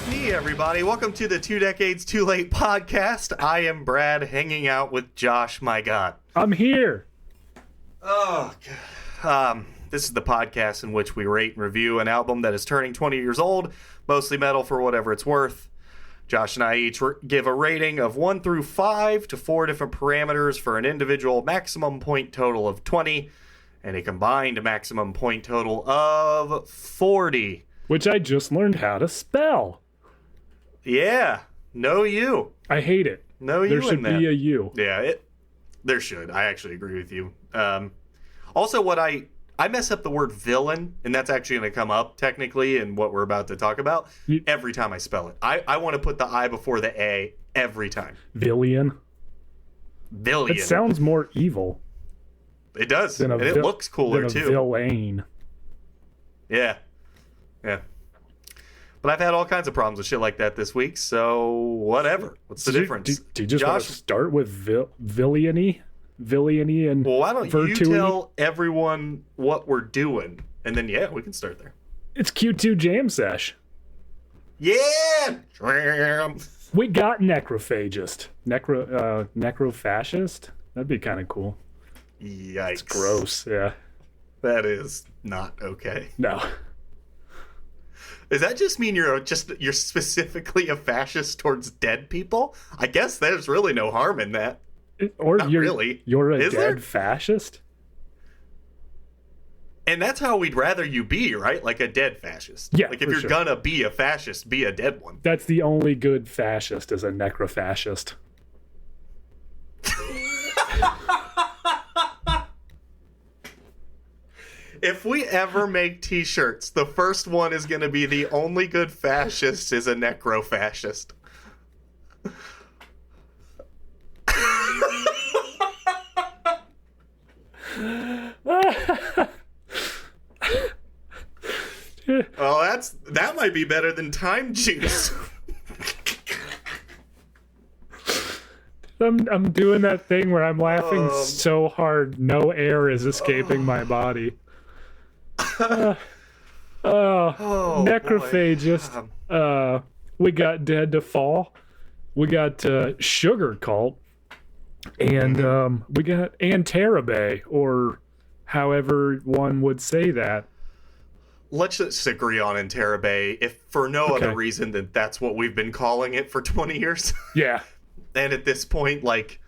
Hey everybody, welcome to the 2 Decades Too Late podcast. I am Brad, hanging out with Josh, my God. I'm here. Oh, God. This is the podcast in which we rate and review an album that is turning 20 years old, mostly metal for whatever it's worth. Josh and I each give a rating of 1 through 5 to 4 different parameters for an individual maximum point total of 20 and a combined maximum point total of 40. Which I just learned how to spell. Yeah, no you. I hate it. No you. There should be a U. Yeah, there should. I actually agree with you. Also, I mess up the word villain, and that's actually going to come up technically in what we're about to talk about every time I spell it. I want to put the I before the A every time. Villian. Villian. It sounds more evil. It does, and it looks cooler too. Villain. Yeah. But I've had all kinds of problems with shit like that this week, so whatever. What's the difference? Do you just want to start with Villainy? Villainy and Well, why don't Virtue? You tell everyone what we're doing, and then, we can start there. It's Q2 Jam Sesh. Yeah! We got Necrophagist. Necrophagist? That'd be kind of cool. Yikes. It's gross, yeah. That is not okay. No. Does that just mean you're specifically a fascist towards dead people? I guess there's really no harm in that. Or Not really. You're a Is dead there? fascist? And that's how we'd rather you be, right? Like a dead fascist. Yeah, Like if for you're sure. gonna be a fascist, be a dead one. That's the only good fascist is a necrophagist. If we ever make t-shirts, the first one is gonna be the only good fascist is a necro-fascist. Well, that might be better than time juice. I'm doing that thing where I'm laughing so hard no air is escaping my body. Necrophagist. We got Dead to Fall. We got Sugarcult. And we got Anterrabae, or however one would say that. Let's just agree on Anterrabae, if for no other reason than that's what we've been calling it for 20 years. Yeah. And at this point, like,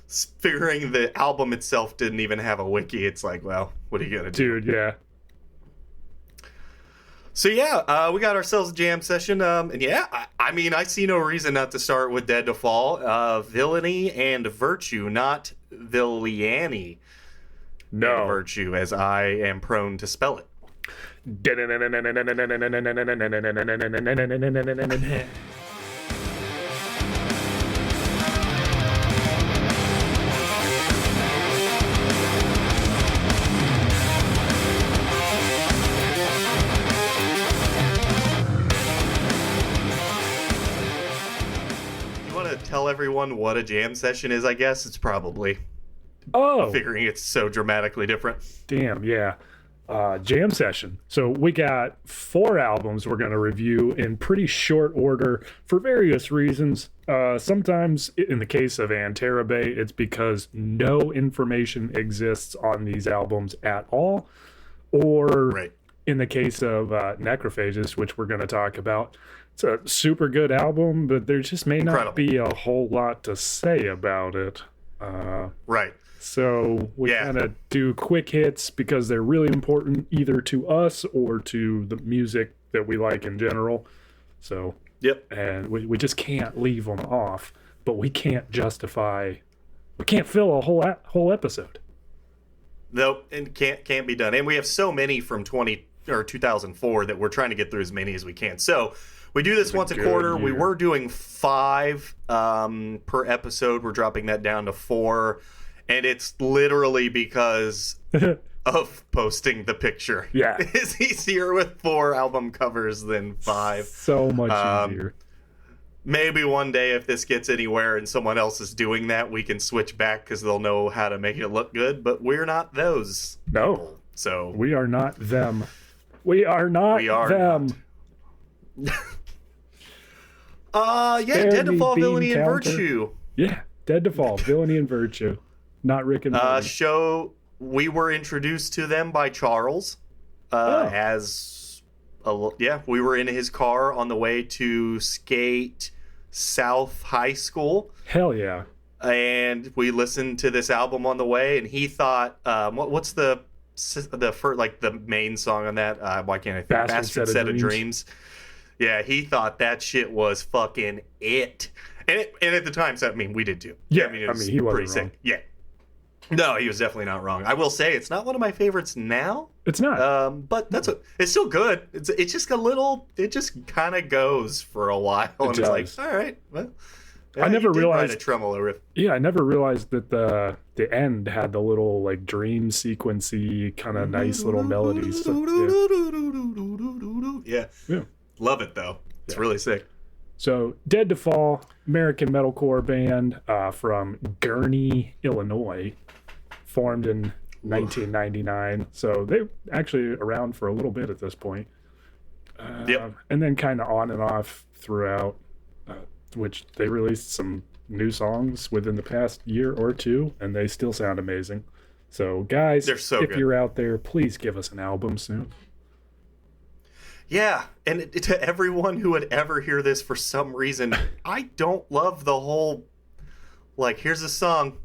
figuring the album itself didn't even have a wiki, it's like, well, what are you gonna do? Dude, yeah. So we got ourselves a jam session, and I mean, I see no reason not to start with Dead to Fall. Villainy and Virtue, not Villainy Virtue, as I am prone to spell it. Tell everyone what a jam session is, I guess. It's probably figuring it's so dramatically different. Damn, yeah. Jam session. So we got 4 albums we're going to review in pretty short order for various reasons. Sometimes, in the case of Anterrabae, it's because no information exists on these albums at all. Or in the case of Necrophagist, which we're going to talk about, it's a super good album, but there just may not be a whole lot to say about it. So we kind of do quick hits because they're really important either to us or to the music that we like in general. So, and we just can't leave them off, but we can't fill a whole episode. Nope, and can't be done. And we have so many from 2004 that we're trying to get through as many as we can. So we do this once a quarter. We were doing 5 per episode. We're dropping that down to 4. And it's literally because of posting the picture. Yeah. It's easier with 4 album covers than 5. So much easier. Maybe one day if this gets anywhere and someone else is doing that, we can switch back because they'll know how to make it look good. But we're not those people. So we are not them. We are not them. Yeah, Dead to Fall, Bean Villainy and Counter. Virtue. Yeah, Dead to Fall, Villainy and Virtue. Not Rick and Morty. Show, we were introduced to them by Charles. We were in his car on the way to skate South High School. Hell yeah. And we listened to this album on the way, and he thought, what's the main song on that? Why can't I think? Bastard Set of Dreams. Yeah, he thought that shit was fucking it. And at the time, so, I mean, we did too. Yeah, it was he wasn't pretty wrong. sick. Yeah. No, he was definitely not wrong. I will say it's not one of my favorites now. It's not. But it's still good. It's just a little. It just kind of goes for a while, and it's like, all right, well. Yeah, I never realized a tremolo riff. Yeah, I never realized that the end had the little like dream sequency kind of nice little melodies. So, yeah. Love it though. It's really sick. So, Dead to Fall, American metalcore band from Gurnee, Illinois, formed in 1999. So they're actually around for a little bit at this point. And then kind of on and off throughout, which they released some new songs within the past year or two, and they still sound amazing. So, guys, they're so if good. You're out there, please give us an album soon. Yeah, and to everyone who would ever hear this for some reason, I don't love the whole, like, here's a song,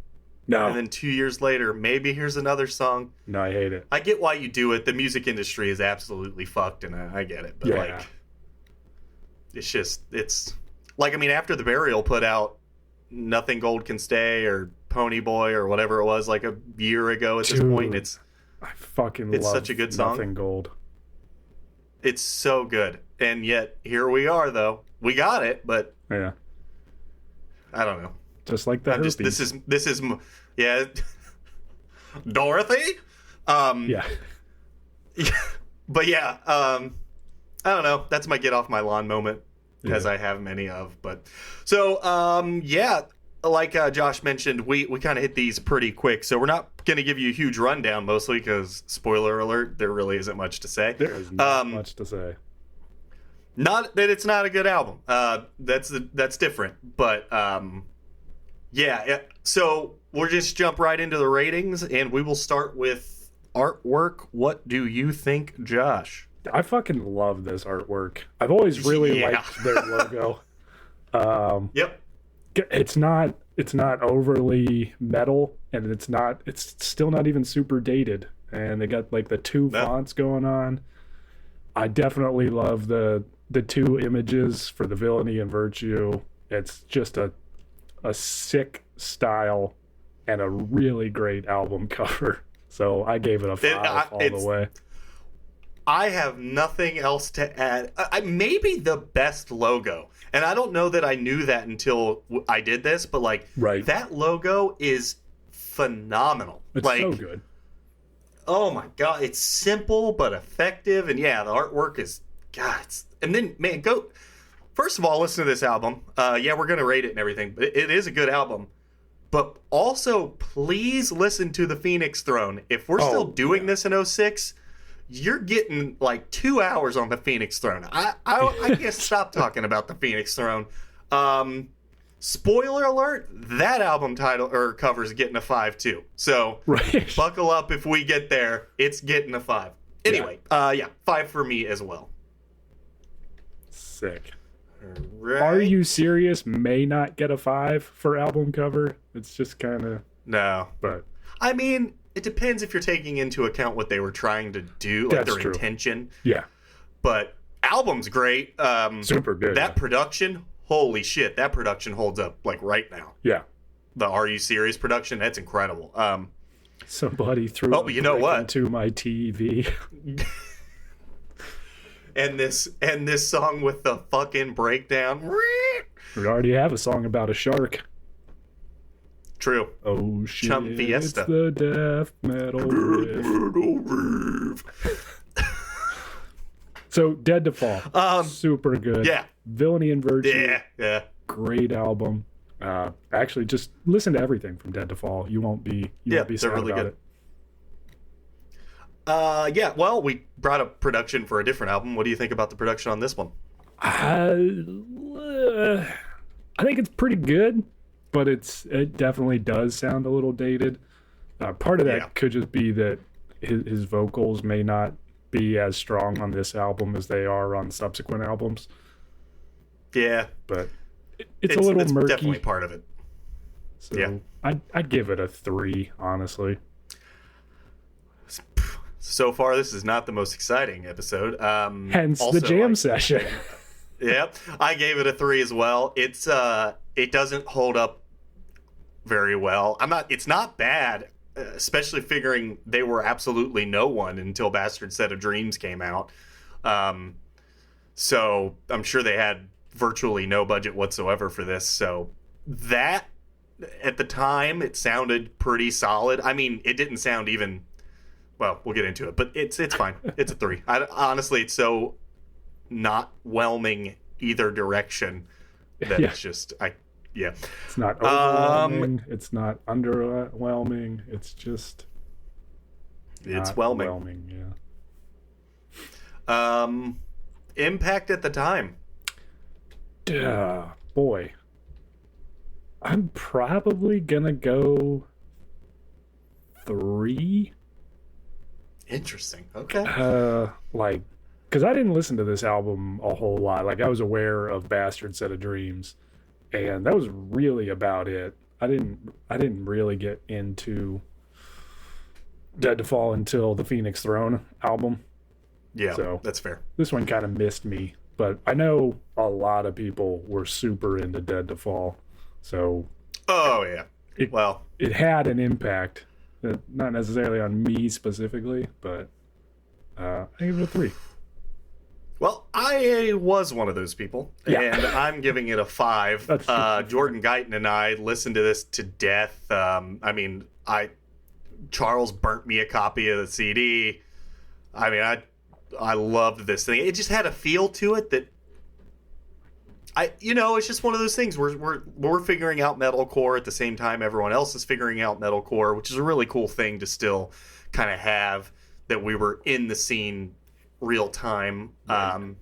and then 2 years later, maybe here's another song. No, I hate it. I get why you do it. The music industry is absolutely fucked, and I get it. But, like, it's, like, I mean, after The Burial put out Nothing Gold Can Stay or Pony Boy or whatever it was, like, a year ago at this point, I fucking love such a good song. Nothing Gold. It's so good. And yet, here we are, though. We got it, but... Yeah. I don't know. Just like that. This is... Yeah. Dorothy? Yeah. But yeah, I don't know. That's my get off my lawn moment, because I have many of. But so, yeah, like Josh mentioned, we kind of hit these pretty quick. So we're not going to give you a huge rundown, mostly because, spoiler alert, there really isn't much to say. There is not much to say. Not that it's not a good album. That's different. But yeah. So we'll just jump right into the ratings, and we will start with artwork. What do you think, Josh? I fucking love this artwork. I've always really liked their logo. Yep. It's not overly metal, and it's still not even super dated. And they got like the two fonts going on. I definitely love the two images for the Villainy and Virtue. It's just a sick style and a really great album cover. So I gave it a 5 all the way. I have nothing else to add. Maybe the best logo. And I don't know that I knew that until I did this, but like that logo is phenomenal. It's like, so good. Oh my God. It's simple but effective. And yeah, the artwork is, God, and then, man, go. First of all, listen to this album. Yeah, we're going to rate it and everything, but it is a good album. But also, please listen to The Phoenix Throne. If we're still doing this in 06, you're getting like 2 hours on The Phoenix Throne. I can't stop talking about The Phoenix Throne. Spoiler alert, that album title or cover is getting a 5 too. So buckle up if we get there. It's getting a 5. Anyway, 5 for me as well. Sick. Right. Are You Serious may not get a 5 for album cover. It's just kind of... No. But I mean, it depends if you're taking into account what they were trying to do, like their intention. Yeah. But album's great. Super good. That production, holy shit, that production holds up like right now. Yeah. The Are You Serious production, that's incredible. Somebody threw into my TV. And this song with the fucking breakdown. We already have a song about a shark. True. Oh shit! Chump Fiesta. It's the death metal riff. So Dead to Fall, super good. Yeah. Villainy and Virtue. Yeah. Great album. Actually, just listen to everything from Dead to Fall. You won't be sad really about good. it. Yeah, well, we brought up production for a different album. What do you think about the production on this one? I think it's pretty good, but it definitely does sound a little dated. Part of that could just be that his vocals may not be as strong on this album as they are on subsequent albums. Yeah, but it's a little murky. Definitely part of it. So yeah, I'd give it a 3, honestly. So far, this is not the most exciting episode. Hence also, the jam session. Yep, I gave it a 3 as well. It's it doesn't hold up very well. It's not bad, especially figuring they were absolutely no one until Bastard Set of Dreams came out. So I'm sure they had virtually no budget whatsoever for this. So that at the time it sounded pretty solid. I mean, it didn't sound even. Well, we'll get into it, but it's fine. It's a 3. Honestly, it's so not whelming either direction that it's just It's not overwhelming. It's not underwhelming. It's just whelming. Yeah. Impact at the time. Boy, I'm probably gonna go 3. Interesting. Okay. Because I didn't listen to this album a whole lot. Like, I was aware of Bastard Set of Dreams, and that was really about it. I didn't really get into Dead to Fall until the Phoenix Throne album. Yeah, so that's fair. This one kind of missed me, but I know a lot of people were super into Dead to Fall. So, oh yeah. It had an impact. Not necessarily on me specifically, but I give it a 3. Well, I was one of those people, and I'm giving it a 5. Jordan Guyton and I listened to this to death. Charles burnt me a copy of the CD. I mean, I loved this thing. It just had a feel to it that it's just one of those things. We're figuring out metalcore at the same time everyone else is figuring out metalcore, which is a really cool thing to still kind of have, that we were in the scene real time. Right.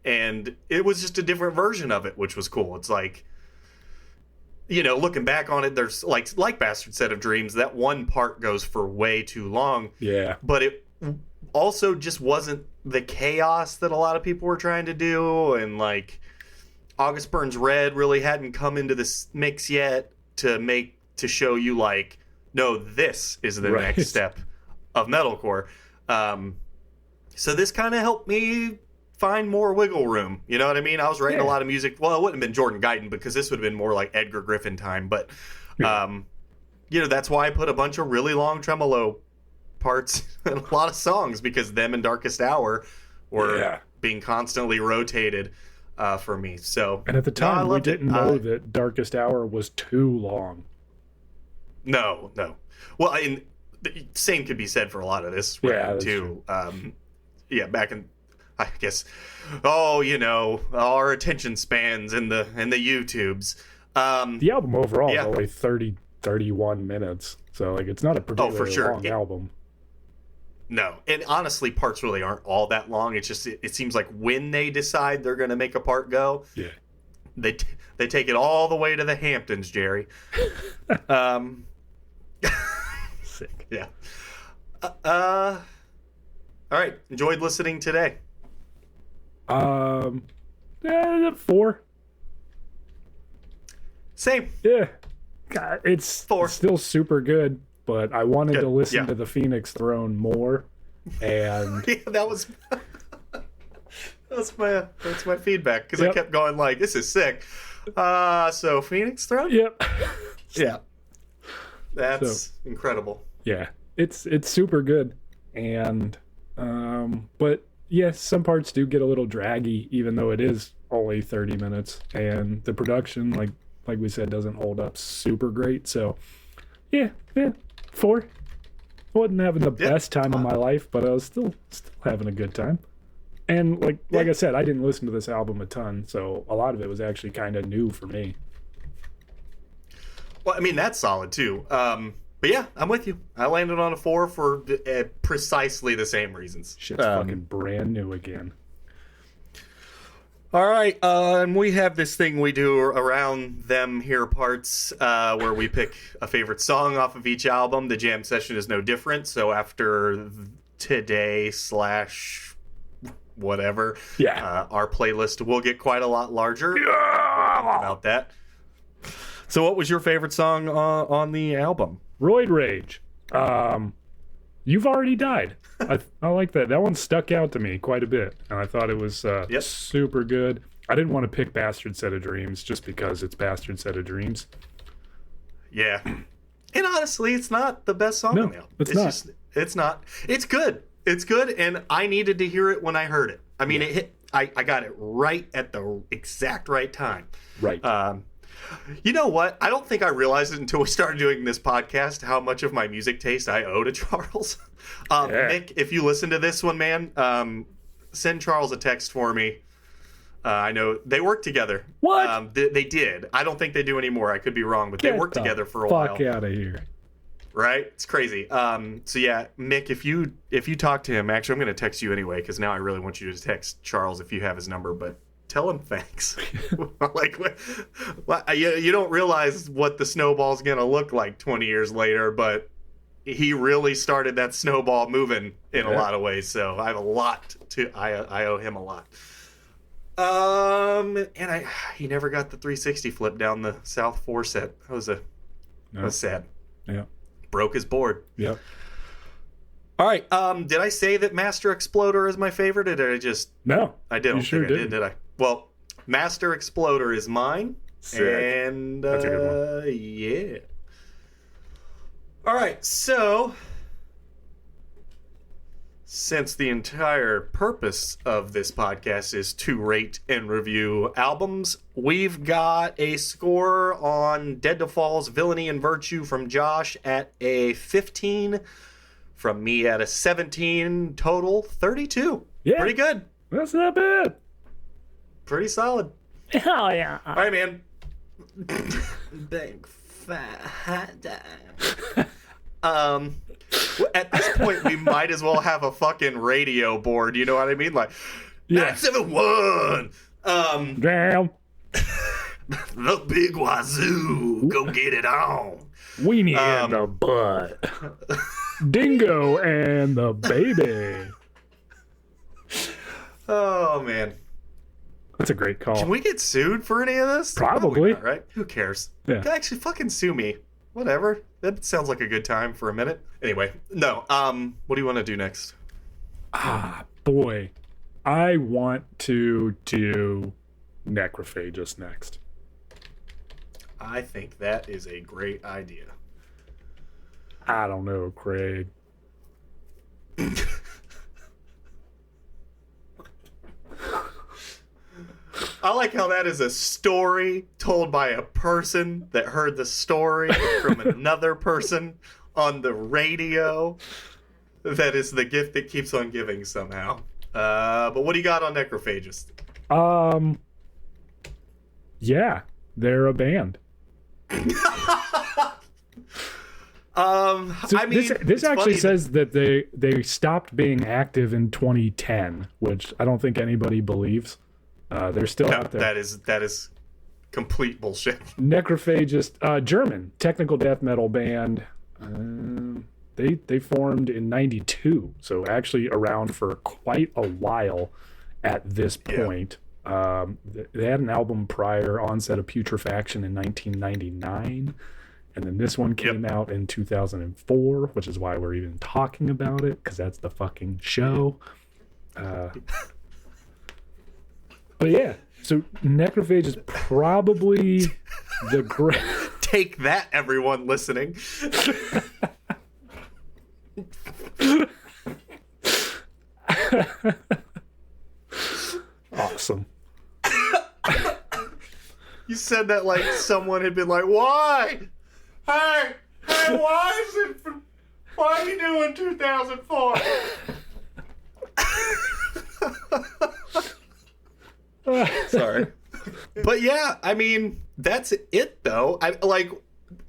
And it was just a different version of it, which was cool. It's like, looking back on it, there's like Bastard Set of Dreams, that one part goes for way too long. Yeah. But it also just wasn't the chaos that a lot of people were trying to do, and August Burns Red really hadn't come into this mix yet to show you no, this is the next step of metalcore. So this kind of helped me find more wiggle room. You know what I mean? I was writing a lot of music. Well, it wouldn't have been Jordan Guyton, because this would have been more like Edgar Griffin time. But, that's why I put a bunch of really long tremolo parts in a lot of songs, because them and Darkest Hour were being constantly rotated for me. So, and at the time, we didn't know that Darkest Hour was too long. No. Well, the same could be said for a lot of this too. Back in, I guess, our attention spans in the YouTubes. The album overall is only 31 minutes, so it's not a particularly long album. No, and honestly, parts really aren't all that long. It's just it seems like when they decide they're going to make a part go, they take it all the way to the Hamptons, Jerry. Sick. Yeah. All right. Enjoyed listening today. 4. Same. Yeah. It's 4. Still super good, but I wanted to listen to the Phoenix Throne more, and that's my feedback, because I kept going this is sick. So Phoenix Throne. Yep. Yeah. That's incredible. Yeah, it's super good, and but some parts do get a little draggy, even though it is only 30 minutes, and the production, like we said, doesn't hold up super great. So 4. I wasn't having the best time of my life, but I was still having a good time. And like I said, I didn't listen to this album a ton, so a lot of it was actually kind of new for me. Well, I mean, that's solid too. But yeah, I'm with you. I landed on a 4 for precisely the same reasons. Shit's fucking brand new again. All right, and we have this thing we do around them here parts where we pick a favorite song off of each album. The jam session is no different. So after today / whatever, our playlist will get quite a lot larger. About that. So what was your favorite song on the album? Roid Rage. You've Already Died. I like that. That one stuck out to me quite a bit, and I thought it was super good. I didn't want to pick Bastard Set of Dreams just because it's Bastard Set of Dreams. Yeah. And honestly, it's not the best song on the album. It's not. It's not. It's good. It's good, and I needed to hear it when I heard it. I mean, it hit. I got it right at the exact right time. Right. You know what? I don't think I realized it until we started doing this podcast how much of my music taste I owe to Charles. Nick, if you listen to this one, man, send Charles a text for me. I know they work together. What? They did. I don't think they do anymore. I could be wrong, but they worked together for a while. Fuck out of here. Right? It's crazy. So yeah, Mick, if you talk to him, actually, I'm going to text you anyway because now I really want you to text Charles if you have his number, but tell him thanks. Like, you don't realize what the snowball's going to look like 20 years later, but he really started that snowball moving in a lot of ways. So I have a lot I owe him a lot. And he never got the 360 flip down the South 4 set. That was sad. Yeah. Broke his board. Yeah. All right. Did I say that Master Exploder is my favorite, or did I just... No. I didn't. You sure did I? Well, Master Exploder is mine. Sick. And, That's a good one. yeah. All right. So, since the entire purpose of this podcast is to rate and review albums, we've got a score on Dead to Fall's Villainy and Virtue from Josh at a 15, from me at a 17, total 32. Yeah. Pretty good. That's not bad. Pretty solid. Oh, yeah. All right, man. Big fat hot dog. At this point, we might as well have a fucking radio board. You know what I mean? Like, 971. Damn. The big wazoo. Go get it on. Weenie and the butt. Dingo and the baby. Oh, man. That's a great call. Can we get sued for any of this? Probably not, right? Who cares? Yeah. Actually, fucking sue me. Whatever. That sounds like a good time for a minute. Anyway, no. What do you want to do next? Boy. I want to do Necrophagist next. I think that is a great idea. I don't know, Craig. I like how that is a story told by a person that heard the story from another person on the radio. That is the gift that keeps on giving somehow. But what do you got on Necrophagist? Yeah, they're a band. So I mean, this actually says that they stopped being active in 2010, which I don't think anybody believes. They're still out there. That is complete bullshit. Necrophagist, German technical death metal band. They formed in '92, so actually around for quite a while at this point. Yeah. They had an album prior, Onset of Putrefaction, in 1999, and then this one came out in 2004, which is why we're even talking about it, because that's the fucking show. But yeah, so Necrophage is probably the great. Take that, everyone listening. Awesome. You said that like someone had been like, "Why? Hey, why are you doing 2004?" Sorry. But yeah, I mean, that's it though.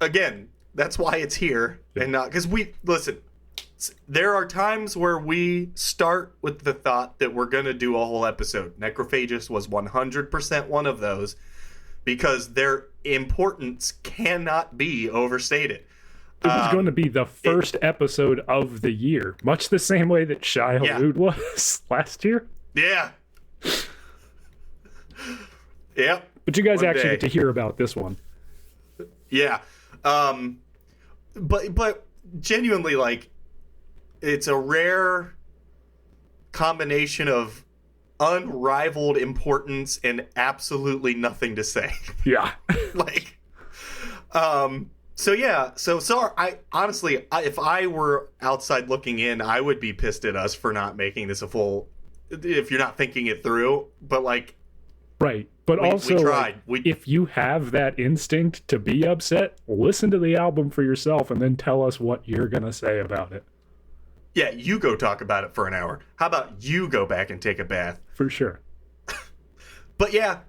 Again, that's why it's here and not because listen, there are times where we start with the thought that we're going to do a whole episode. Necrophagist was 100% one of those because their importance cannot be overstated. It was going to be the first episode of the year, much the same way that Shai Hulud was last year. Yeah. Yep. But you guys actually get to hear about this one. Yeah. But genuinely, like, it's a rare combination of unrivaled importance and absolutely nothing to say. Yeah. Like, so sorry. If I were outside looking in, I would be pissed at us for not making this a full, if you're not thinking it through, but like, right. But we also, tried. If you have that instinct to be upset, listen to the album for yourself and then tell us what you're going to say about it. Yeah, you go talk about it for an hour. How about you go back and take a bath? For sure. But yeah,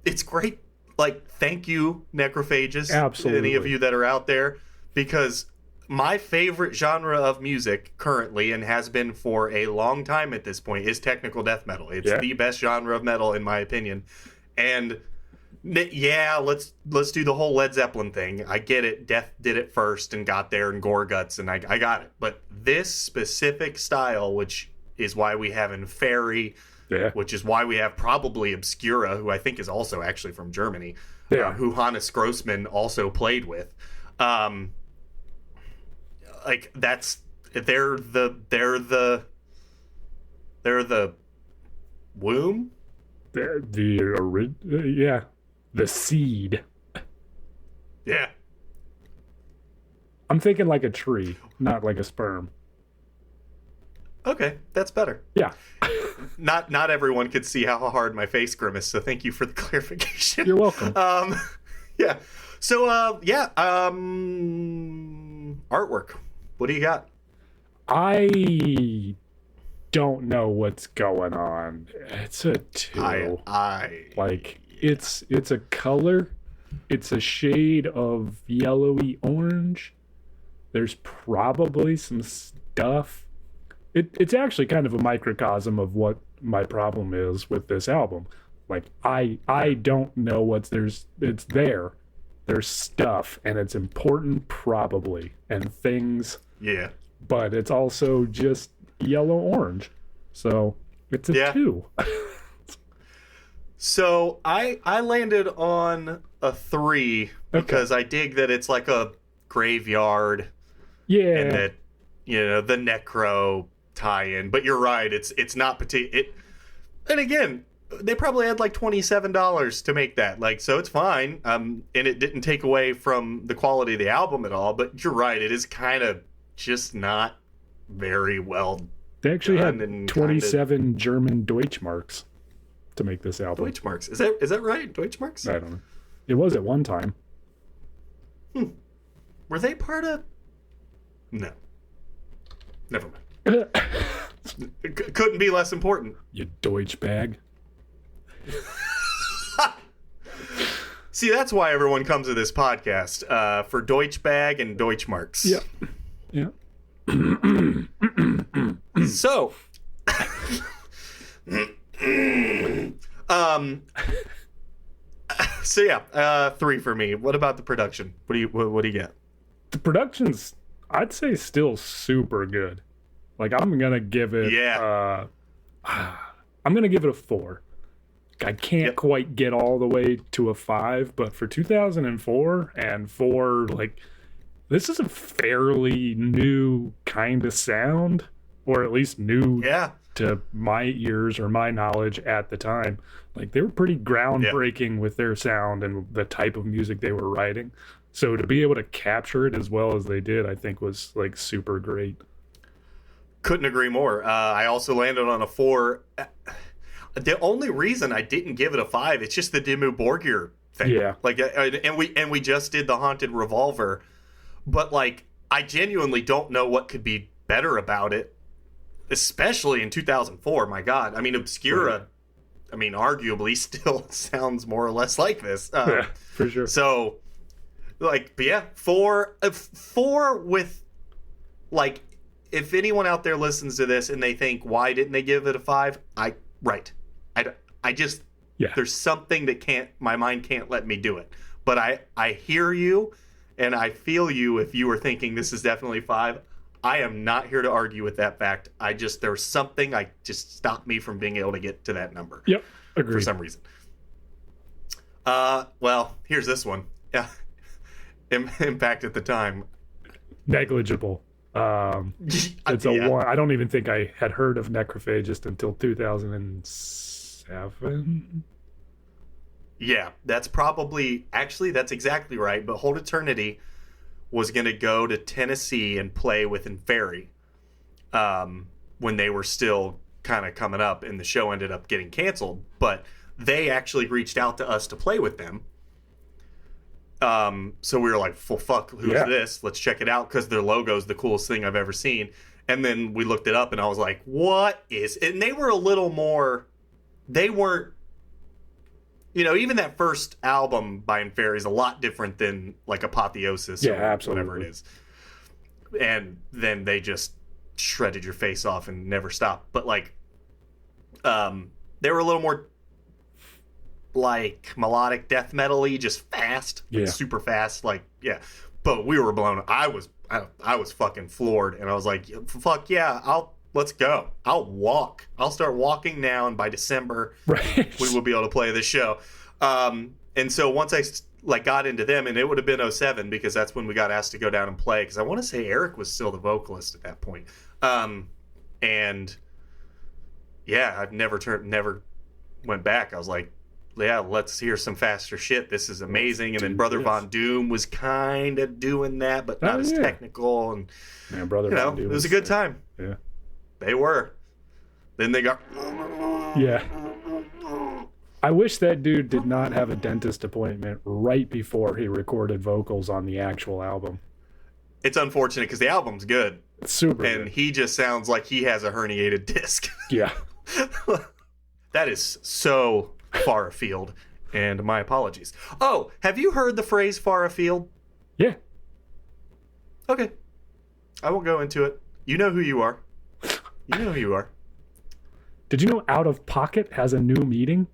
it's great. Like, thank you, Necrophagist. Absolutely. Any of you that are out there, because my favorite genre of music currently, and has been for a long time at this point, is technical death metal. It's the best genre of metal, in my opinion. And yeah, let's do the whole Led Zeppelin thing. I get it. Death did it first and got there, and Gore Guts, and I got it. But this specific style, which is why we have Inferi, which is why we have probably Obscura, who I think is also actually from Germany, who Hannes Grossman also played with. Like, that's they're the womb. The seed. Yeah. I'm thinking like a tree, not like a sperm. Okay, that's better. Yeah. Not everyone could see how hard my face grimaced, so thank you for the clarification. You're welcome. Yeah. So artwork. What do you got? I don't know what's going on. It's a 2. It's a color. It's a shade of yellowy orange. There's probably some stuff. It's actually kind of a microcosm of what my problem is with this album. Like, I don't know what's it's there. There's stuff, and it's important probably, and things. Yeah. But it's also just yellow-orange. So it's a 2. So I landed on a 3 because I dig that it's like a graveyard. Yeah. And that, the necro tie-in. But you're right, it's not and again, they probably had like $27 to make that. Like, so it's fine. And it didn't take away from the quality of the album at all, but you're right, it is kind of just not very well. They actually had 27 German Deutschmarks to make this album. Deutschmarks. Is that right? Deutschmarks? I don't know. It was at one time. Were they part of? No. Never mind. Couldn't be less important. You Deutsch bag. See, that's why everyone comes to this podcast, for Deutschbag and Deutschmarks. Yeah. So, so yeah, 3 for me. What about the production? What do you get? The production's, I'd say, still super good. Like, I'm gonna give it. I'm gonna give it a 4. I can't quite get all the way to a 5, but for 2004 and for like, this is a fairly new kind of sound, or at least new to my ears or my knowledge at the time. Like, they were pretty groundbreaking with their sound and the type of music they were writing. So to be able to capture it as well as they did, I think was like super great. Couldn't agree more. I also landed on a 4. The only reason I didn't give it a 5, it's just the Dimmu Borgir thing. Yeah. Like, and we just did the Haunted Revolver, but like, I genuinely don't know what could be better about it, especially in 2004. My God, I mean, Obscura, I mean, arguably still sounds more or less like this. Yeah, for sure. So, like, but yeah, 4 with like, if anyone out there listens to this and they think, why didn't they give it a 5? I just, there's something that my mind can't let me do it. But I hear you and I feel you if you were thinking this is definitely 5. I am not here to argue with that fact. There's something just stopped me from being able to get to that number. Yep. Agreed. For some reason. Well, here's this one. Yeah. Impact at the time. Negligible. It's a 1. I don't even think I had heard of Necrophagist until 2007. Yeah, that's exactly right. But Hold Eternity was going to go to Tennessee and play with Inferi when they were still kind of coming up, and the show ended up getting canceled. But they actually reached out to us to play with them. So we were like, well, fuck, who's this? Let's check it out, because their logo's the coolest thing I've ever seen. And then we looked it up, and I was like, what is... And they were a little more... They weren't... even that first album by Inferi is a lot different than, like, Apotheosis or absolutely. whatever it is. And then they just shredded your face off and never stopped. But, like, they were a little more... like melodic death metal-y, just fast, super fast, but we were blown. I was fucking floored, and I was like, fuck yeah, let's go. I'll start walking now, and by December we will be able to play this show. And so once I got into them, and it would have been 2007, because that's when we got asked to go down and play, because I want to say Eric was still the vocalist at that point. And yeah, I've never went back. I was like, yeah, let's hear some faster shit. This is amazing. And then Brother Von Doom was kind of doing that, but not as technical. And Brother Von Doom, it was a good time. Yeah, they were. Then they got. Yeah. I wish that dude did not have a dentist appointment right before he recorded vocals on the actual album. It's unfortunate because the album's good. It's super and good. He just sounds like he has a herniated disc. Yeah. That is so far afield, and my apologies. Oh, have you heard the phrase far afield? Yeah. Okay. I won't go into it. You know who you are. You know who you are. Did you know out of pocket has a new meaning?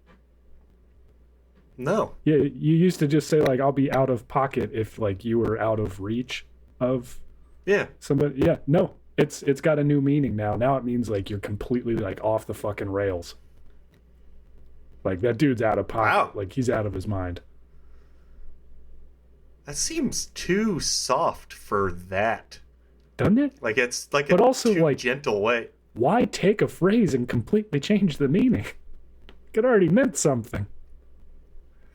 No. Yeah, you used to just say, like, I'll be out of pocket if, like, you were out of reach of somebody. Yeah, no. It's got a new meaning now. Now it means, like, you're completely, like, off the fucking rails. Like, that dude's out of pocket. Wow. Like, he's out of his mind. That seems too soft for that. Doesn't it? Like, it's like but a also, too like, gentle way. Why take a phrase and completely change the meaning? It already meant something.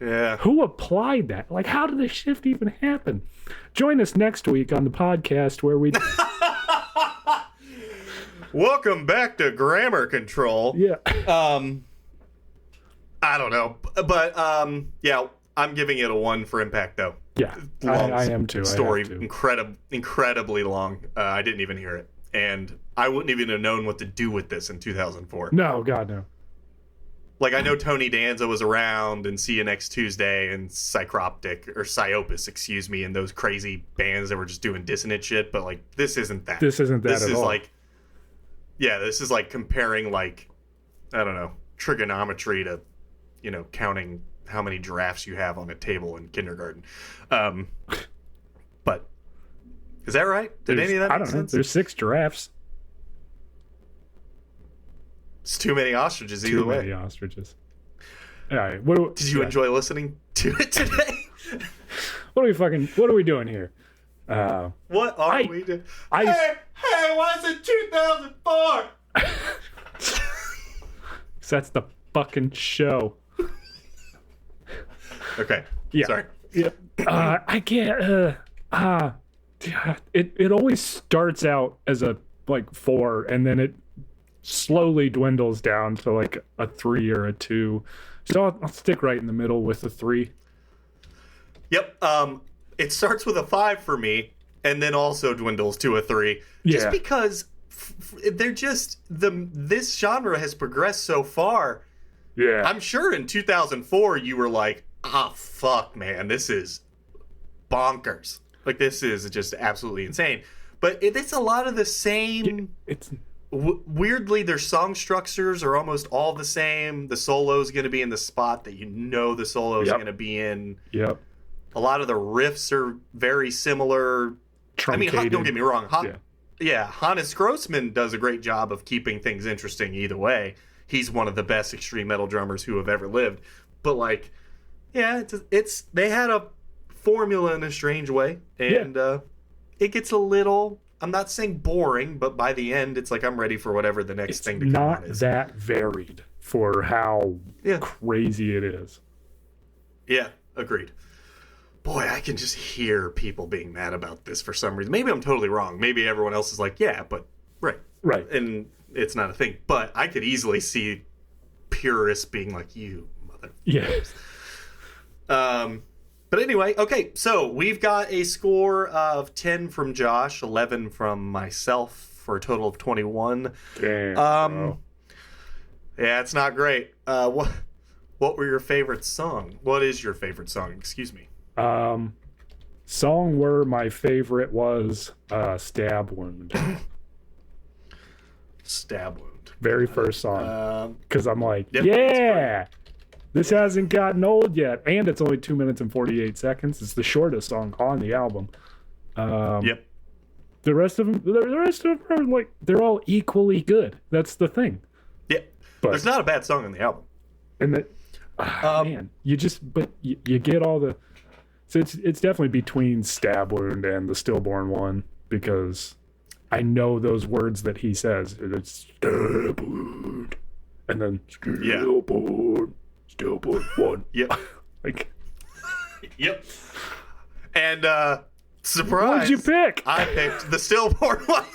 Yeah. Who applied that? Like, how did this shift even happen? Join us next week on the podcast where we... Welcome back to Grammar Control. Yeah. I don't know. But, yeah, I'm giving it a 1 for impact, though. Yeah, I am too. Story, incredibly long. I didn't even hear it. And I wouldn't even have known what to do with this in 2004. No, God, no. Like, I know Tony Danza was around and See You Next Tuesday and Psyopus, excuse me, and those crazy bands that were just doing dissonant shit, but, like, this isn't that. This isn't that this at is all. Like, yeah, this is like comparing, like, I don't know, trigonometry to, counting how many giraffes you have on a table in kindergarten. But is that right? Did any of that make sense? There's 6 giraffes. It's too many ostriches either way. Too many ostriches. All right. Did you enjoy listening to it today? What are we doing here? What are we doing? Hey, why is it 2004? That's the fucking show. Okay. Yeah. Sorry. Yeah. I can't. It always starts out as a 4, and then it slowly dwindles down to like a 3 or a 2. So I'll stick right in the middle with a 3. Yep. It starts with a 5 for me, and then also dwindles to a 3. Just because they're just this genre has progressed so far. Yeah. I'm sure in 2004 you were like, fuck, man, this is bonkers. Like, this is just absolutely insane. but it's a lot of the same. It's weirdly, their song structures are almost all the same. The solo's going to be in the spot that the solo's going to be in. Yep. A lot of the riffs are very similar. Truncated. I mean, don't get me wrong. Hannes Grossman does a great job of keeping things interesting either way. He's one of the best extreme metal drummers who have ever lived. But like, yeah, it's they had a formula in a strange way, and it gets a little. I'm not saying boring, but by the end, it's like I'm ready for whatever the next thing to come on is. It's not that varied for how crazy it is. Yeah, agreed. Boy, I can just hear people being mad about this for some reason. Maybe I'm totally wrong. Maybe everyone else is like, yeah, but right, and it's not a thing. But I could easily see purists being like, you mother. Yes. But anyway, okay, so we've got a score of 10 from Josh, 11 from myself, for a total of 21. Damn, yeah, it's not great. What were your favorite song? What is your favorite song? Excuse me. Song where my favorite was Stab Wound. Stab Wound. Very first song. Because I'm like, yep, yeah! This hasn't gotten old yet, and it's only 2 minutes and 48 seconds. It's the shortest song on the album. Yep. The rest of them are like they're all equally good. That's the thing. Yeah. But there's not a bad song on the album. And that, man, you get all the. So it's definitely between Stab Wound and the Stillborn one because I know those words that he says. It's Stab Wound, and then Stillborn. Stillborn one. Yep. Like. Yep. And surprise. What did you pick? I picked the Stillborn one.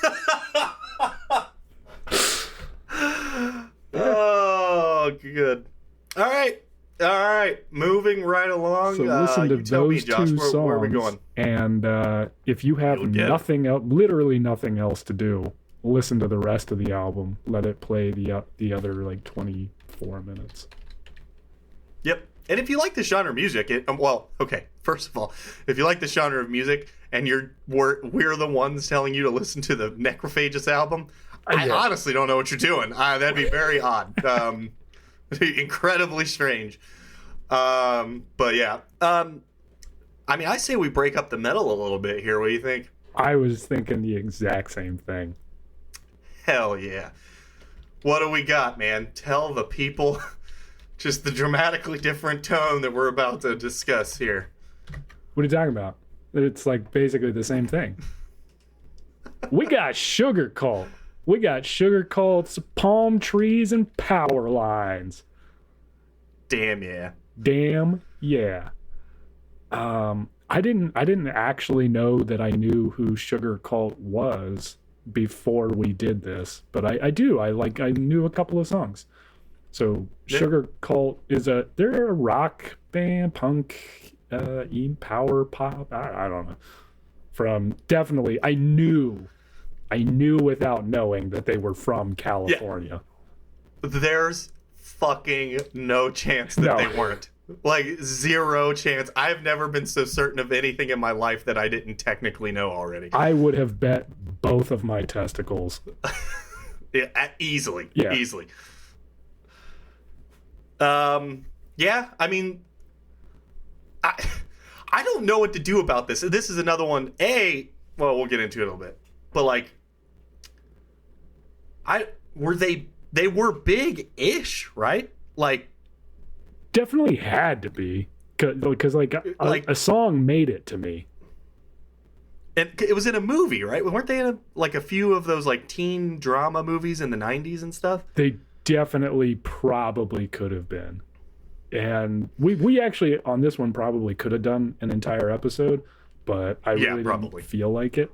Oh, good. All right. Moving right along. So listen to those Josh, two songs. where are we going? And if you have nothing else, literally nothing else to do, listen to the rest of the album. Let it play the other like 24 minutes. Yep. And if you like the genre of music, first of all, if you like the genre of music and we're the ones telling you to listen to the Necrophagist album, I honestly don't know what you're doing. That'd be very odd. Incredibly strange. But yeah. I mean, I say we break up the metal a little bit here. What do you think? I was thinking the exact same thing. Hell yeah. What do we got, man? Tell the people just the dramatically different tone that we're about to discuss here. What are you talking about? It's like basically the same thing. We got Sugarcult. We got Sugarcult's Palm Trees and Power Lines. Damn yeah. Damn yeah. I didn't actually know that I knew who Sugarcult was before we did this, but I do. I knew a couple of songs. So Sugarcult they're a rock band, punk, power pop. I don't know. From definitely, I knew without knowing that they were from California. Yeah. There's fucking no chance that they weren't. Like, zero chance. I've never been so certain of anything in my life that I didn't technically know already. I would have bet both of my testicles. Yeah, easily. Yeah. Easily. Yeah, I mean, I don't know what to do about this. This is another one. We'll get into it a little bit. But like, they were big-ish, right? Like, definitely had to be because a song made it to me. And it was in a movie, right? Weren't they in a few of those like teen drama movies in the 90s and stuff? They definitely probably could have been. And we actually on this one probably could have done an entire episode, but I really didn't feel like it.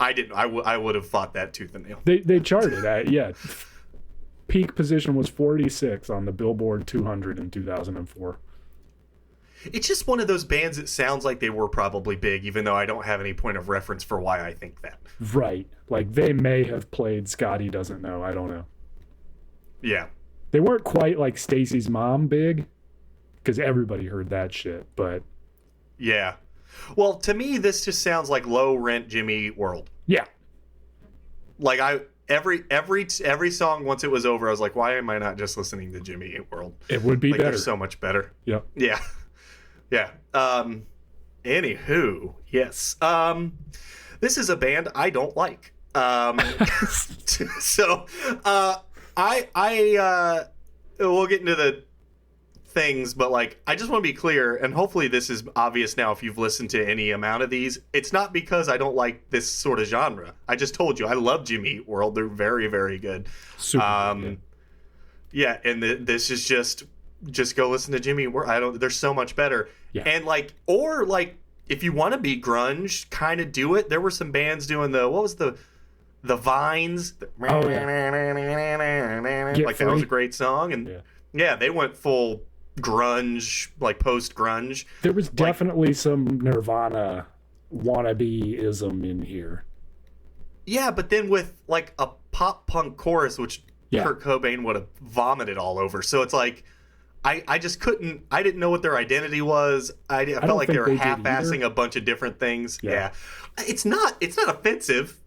I didn't. I would have fought that tooth and nail. They charted at peak position was 46 on the Billboard 200 in 2004. It's just one of those bands that sounds like they were probably big, even though I don't have any point of reference for why I think that. Right. Like, they may have played Scotty Doesn't Know. I don't know. Yeah. They weren't quite like Stacy's Mom big, because everybody heard that shit, but... Yeah. Well, to me, this just sounds like low rent Jimmy Eat World. Yeah. Like every song once it was over, I was like, why am I not just listening to Jimmy Eat World? It would be better. They're so much better. Yeah. Yeah. Yeah. Anywho, yes. This is a band I don't like. So we'll get into the things, but like I just want to be clear, and hopefully this is obvious now if you've listened to any amount of these. It's not because I don't like this sort of genre. I just told you I love Jimmy Eat World. They're very, very good. Super good. Yeah, and this is just go listen to Jimmy Eat World. They're so much better. Yeah. And like, or like, if you want to be grunge, kind of do it. There were some bands doing the Vines. Oh, yeah. Like that was a great song, and yeah, they went full grunge, like post grunge. There was definitely some Nirvana wannabe-ism in here. Yeah, but then with like a pop punk chorus, which Kurt Cobain would have vomited all over. So it's like, I just couldn't. I didn't know what their identity was. I felt like they were half-assing a bunch of different things. Yeah. It's not offensive.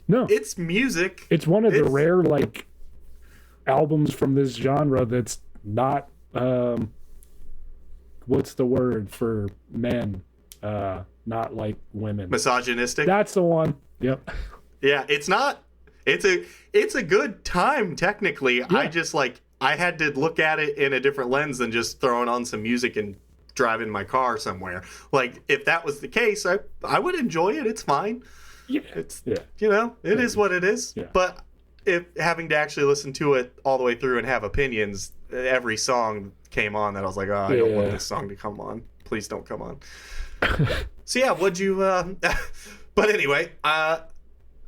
No, it's music. It's one of the rare like albums from this genre that's not what's the word for men? Not like women. Misogynistic. That's the one. Yep. Yeah, it's not. It's a good time technically. Yeah. I just like. I had to look at it in a different lens than just throwing on some music and driving my car somewhere. Like, if that was the case, I would enjoy it. It's fine. Yeah. You know, it is what it is. Yeah. But if having to actually listen to it all the way through and have opinions, every song came on that I was like, oh, I don't want this song to come on. Please don't come on. So yeah, what'd you? But anyway,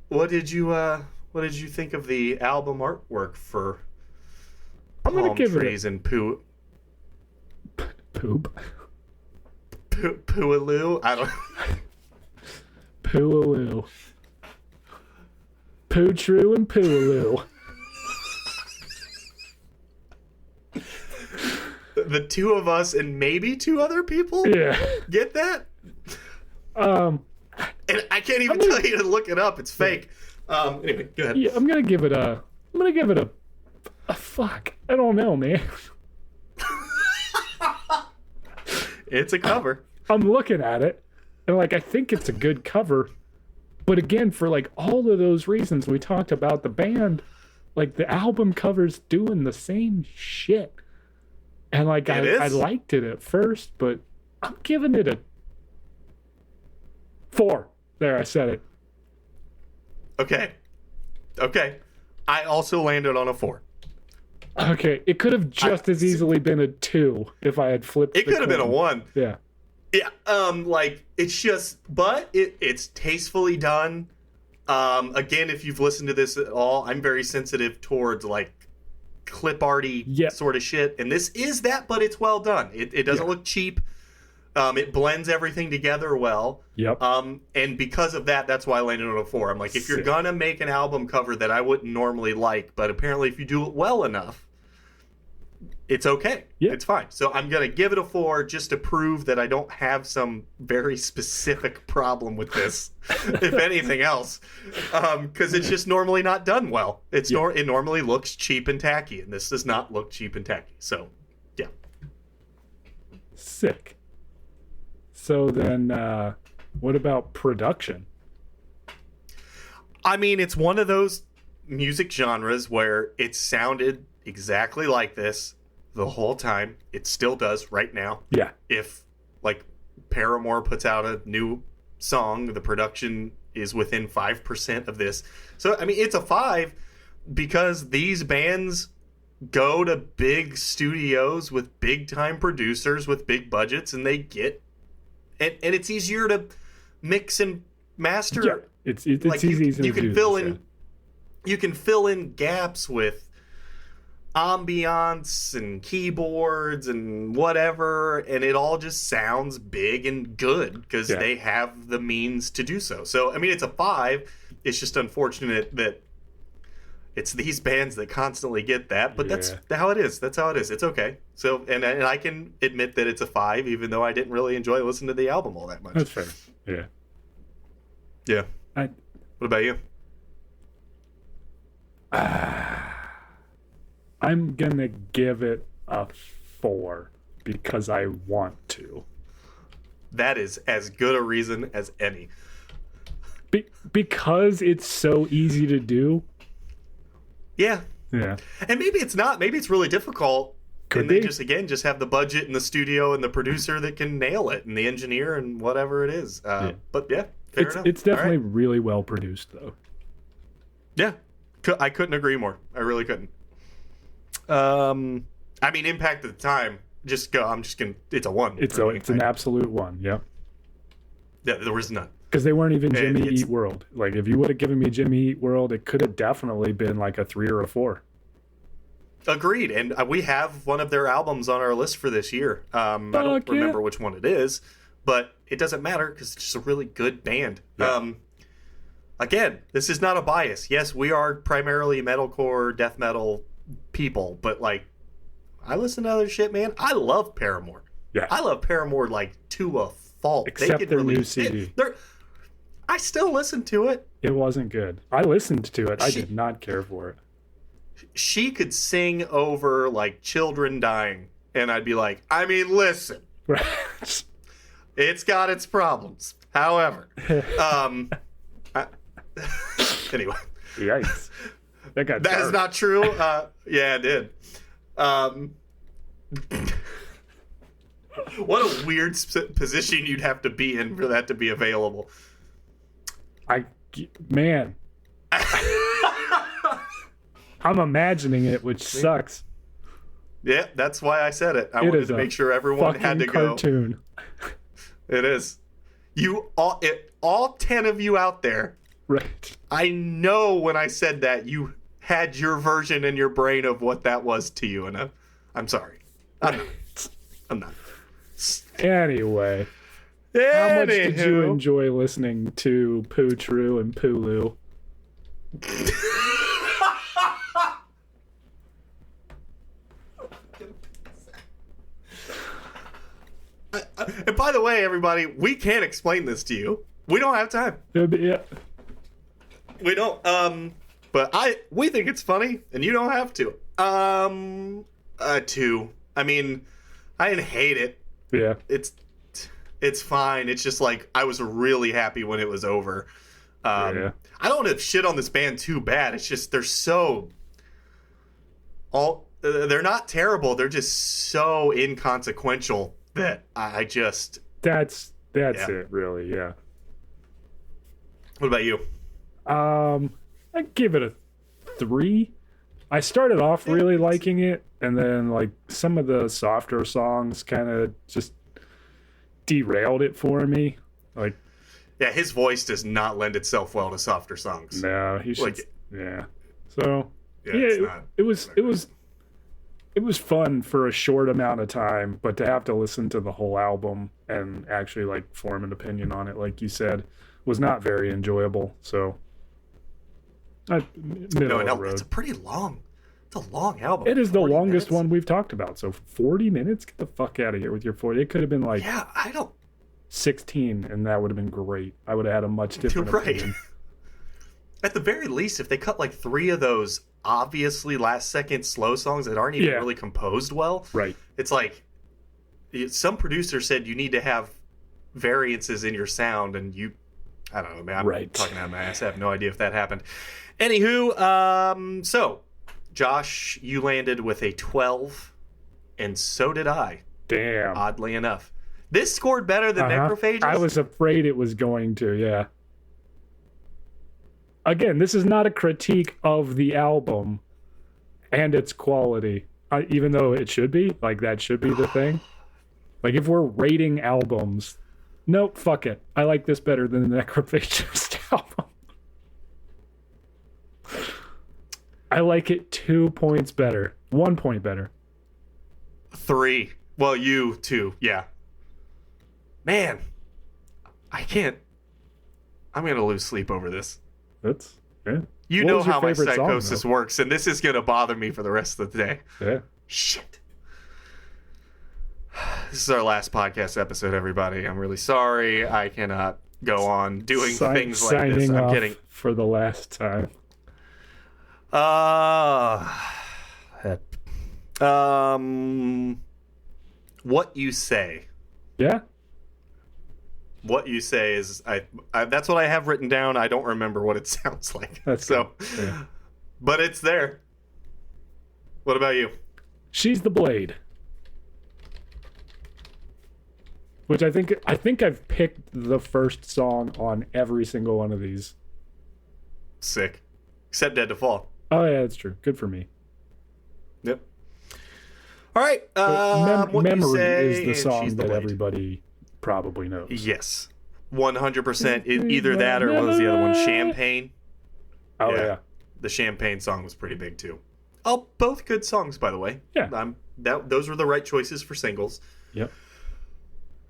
what did you think of the album artwork for? I'm gonna give trees it and poop. Pooaloo? I don't. Pooaloo. Poo true and pooaloo. The two of us and maybe two other people. Yeah. Get that? And I can't even tell you to look it up. It's fake. Anyway, go ahead. Yeah, I'm gonna give it a fuck. I don't know, man. It's a cover. I'm looking at it, and like I think it's a good cover, but again, for like all of those reasons we talked about the band, like the album cover's doing the same shit, and like I liked it at first, but I'm giving it a 4. There, I said it. Okay. I also landed on a 4. Okay, it could have just as easily been a 2 if I had flipped. It could have been a 1. Yeah. Yeah. Like it's just, but it's tastefully done. Again, if you've listened to this at all, I'm very sensitive towards like clip arty sort of shit, and this is that, but it's well done. It doesn't look cheap. It blends everything together well. Yep. And because of that, that's why I landed on a 4. I'm like, if you're gonna make an album cover that I wouldn't normally like, but apparently if you do it well enough, it's okay. Yeah. It's fine. So I'm going to give it a 4 just to prove that I don't have some very specific problem with this, if anything else. Because it's just normally not done well. It normally looks cheap and tacky, and this does not look cheap and tacky. So, yeah. Sick. So then, what about production? I mean, it's one of those music genres where it sounded exactly like this the whole time. It still does right now. Yeah. If like Paramore puts out a new song, the production is within 5% of this. So I mean, it's a 5 because these bands go to big studios with big time producers with big budgets, and they get and it's easier to mix and master. Yeah. It's like easy. You can fill in. You can fill in gaps with ambiance and keyboards and whatever, and it all just sounds big and good because they have the means to do so. So I mean, it's a 5. It's just unfortunate that it's these bands that constantly get that, but that's how it is. That's how it is. It's okay. So, and I can admit that it's a 5, even though I didn't really enjoy listening to the album all that much. That's fair. Yeah. Yeah. What about you? I'm gonna give it a 4 because I want to. That is as good a reason as any. Because it's so easy to do. Yeah. Yeah. And maybe it's not. Maybe it's really difficult. Could they be. just have the budget and the studio and the producer that can nail it and the engineer and whatever it is. But yeah, fair enough. It's definitely really well produced, though. Yeah. I couldn't agree more. I really couldn't. I mean, impact at the time. I'm just gonna. It's a 1. It's an absolute 1. Yep. Yeah, there was none. Because they weren't even Jimmy Eat World. Like, if you would have given me Jimmy Eat World, it could have definitely been like a 3 or a 4. Agreed. And we have one of their albums on our list for this year. I don't remember which one it is, but it doesn't matter because it's just a really good band. Yeah. Again, this is not a bias. Yes, we are primarily metalcore, death metal people, but like, I listen to other shit, man. I love Paramore. Yeah. I love Paramore like to a fault. Except their new CD. I still listen to it. It wasn't good. I listened to it. I did not care for it. She could sing over like children dying, and I'd be like, I mean, listen. Right. It's got its problems. However, anyway. Yikes. That is not true. Yeah, it did. What a weird position you'd have to be in for that to be available. Man. I'm imagining it, which sucks. Yeah, that's why I said it. I wanted to make sure everyone had to cartoon. Go. It is. You all 10 of you out there. Right. I know when I said that you had your version in your brain of what that was to you, and I'm sorry. I'm not. Anyway. How much did you enjoy listening to Poo True and Pulu? And by the way, everybody, we can't explain this to you. We don't have time. Yeah. We don't. But we think it's funny, and you don't have to. 2. I mean, I didn't hate it. Yeah. It's fine. It's just like I was really happy when it was over. I don't want to shit on this band too bad. It's just they're not terrible. They're just so inconsequential that I just. That's it, really. Yeah. What about you? I give it a 3. I started off really liking it, and then like some of the softer songs kind of just derailed it for me. Like, yeah, his voice does not lend itself well to softer songs. No, he should. Yeah. So yeah, it was fun for a short amount of time, but to have to listen to the whole album and actually like form an opinion on it, like you said, was not very enjoyable. So, it's a pretty long. It's a long album. It is the longest one we've talked about. So 40 minutes? Get the fuck out of here with your 40. It could have been like 16, and that would have been great. I would have had a much different opinion. At the very least, if they cut like 3 of those obviously last-second slow songs that aren't even really composed well, right? It's like some producer said you need to have variances in your sound, and I don't know, man. I'm talking out of my ass. I have no idea if that happened. Anywho, so Josh, you landed with a 12, and so did I. Damn. Oddly enough. This scored better than Necrophagist? I was afraid it was going to, yeah. Again, this is not a critique of the album and its quality, even though it should be. Like, that should be the thing. Like, if we're rating albums, nope, fuck it. I like this better than the Necrophagist album. I like it 2 points better. 1 point better. 3. Well, you 2, yeah. Man, I can't. I'm going to lose sleep over this. That's You What know was your how my favorite song, psychosis though? works, and this is going to bother me for the rest of the day. Yeah. Shit. This is our last podcast episode, everybody. I'm really sorry. I cannot go on doing things like this. I'm kidding. For the last time. What you say. Yeah. What you say is I that's what I have written down. I don't remember what it sounds like. That's so good. Yeah. But it's there. What about you? She's the Blade. Which I think I've picked the first song on every single one of these. Sick. Except Dead to Fall. Oh yeah, that's true. Good for me. Yep. All right. What Memory You Say, is the and song She's the that Blade. everybody probably knows. Yes. 100%. Either that or what was the other one? Champagne. Oh yeah. The Champagne song was pretty big too. Oh, both good songs, by the way. Yeah. Those were the right choices for singles. Yep.